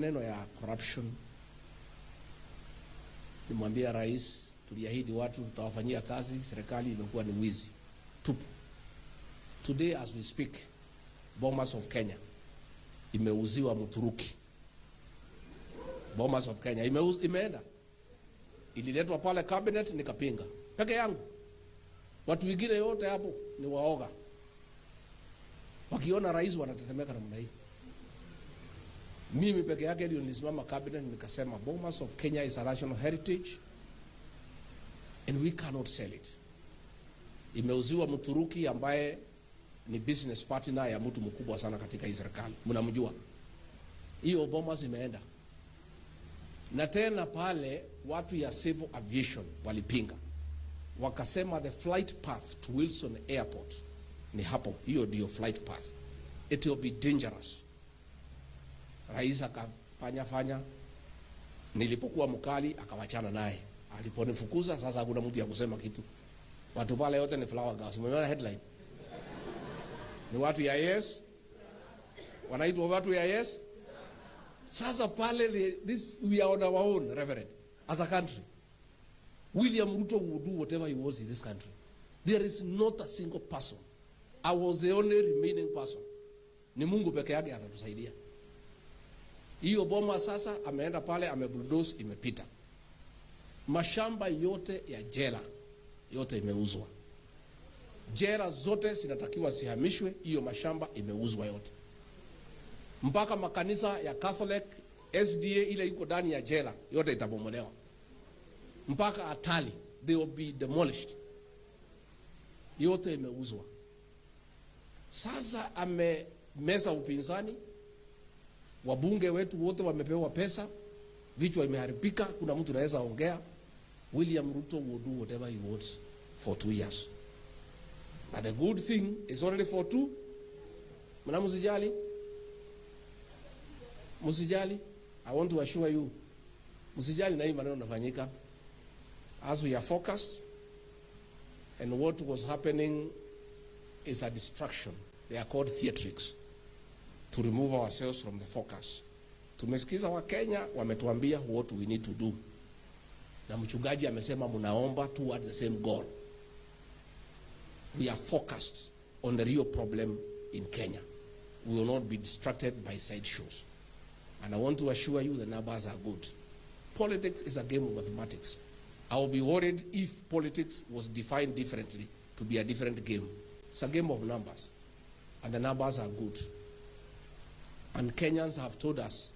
maneno ya corruption, nimwambia rais, tuliahidi watu tutawafanyia kazi, serikali imekuwa ni wizi tupu. Today as we speak, Bomas of Kenya imeuziwa Mturuki. Bomas of Kenya imeenda, ililetwa pale cabinet nikapinga peke yangu. Watu wengine yote hapo ni waoga, wakiona rais wanatetemeka namna hii. Mimi peke yake ndio nilisimama cabinet nikasema Bomas of Kenya is a national heritage and we cannot sell it. Imeuziwa Mturuki ambaye ni business partner ya mtu mkubwa sana katika hii serikali. Mnamjua. Hiyo Bomas imeenda. Na tena pale watu ya civil aviation walipinga. Wakasema the flight path to Wilson Airport ni hapo. Hiyo ndio flight path. It will be dangerous. Rais akafanya. Nilipokuwa mkali akawachana naye. Aliponifukuza sasa hakuna mtu ya kusema kitu. Watu pale yote ni flower girls. Umeona headline? Ni watu ya yes. Wanaitwa watu ya yes. Sasa pale we are on our own, Reverend, as a country. William Ruto will do whatever he wants in this country. There is not a single person. I was the only remaining person. Ni Mungu peke yake atatusaidia. Hiyo Boma sasa ameenda pale amebulldoze imepita. Mashamba yote ya jela yote imeuzwa. Jela zote zinatakiwa sihamishwe, hiyo mashamba imeuzwa yote. Mpaka makanisa ya Catholic, SDA ile iko ndani ya jela yote itabomolewa. Mpaka Atali they will be demolished. Yote imeuzwa. Sasa amemeza upinzani. Wabunge wetu wote wamepewa pesa, vichwa imeharibika, kuna mtu anaweza ongea. William Ruto will do whatever he wants for 2 years. But the good thing is only for 2. Mna msijali. Msijali. I want to assure you. Msijali na hii maneno yanafanyika. As we are focused and what was happening is a distraction. They are called theatrics. To remove ourselves from the focus. Tumesikiza wa Kenya wametuambia what we need to do. Na mchungaji amesema mnaomba towards the same goal. We are focused on the real problem in Kenya. We will not be distracted by sideshows. And I want to assure you the numbers are good. Politics is a game of mathematics. I will be worried if politics was defined differently to be a different game. It's a game of numbers. And the numbers are good. And Kenyans have told us